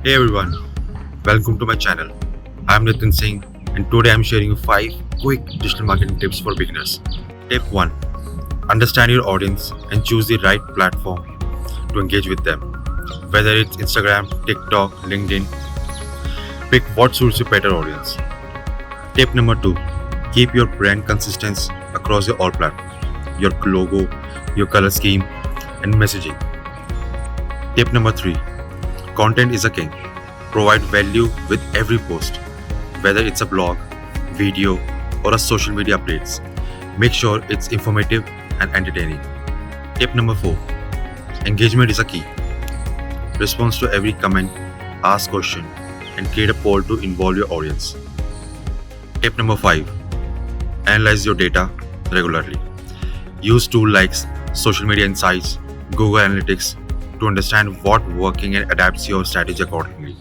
Hey everyone, welcome to my channel. I'm Nitin Singh and today I'm sharing you 5 quick digital marketing tips for beginners. Tip 1. Understand your audience and choose the right platform to engage with them. Whether it's Instagram, TikTok, LinkedIn, pick what suits your better audience. Tip number 2. Keep your brand consistent across your all platforms. Your logo, your color scheme, and messaging. Tip number 3. Content is a king. Provide value with every post, whether it's a blog, video, or a social media updates. Make sure it's informative and entertaining. Tip number 4. Engagement is a key. Response to every comment, ask question, and create a poll to involve your audience. Tip number 5. Analyze your data regularly. Use tools like social media insights, Google Analytics to understand what's working and adapts your strategy accordingly.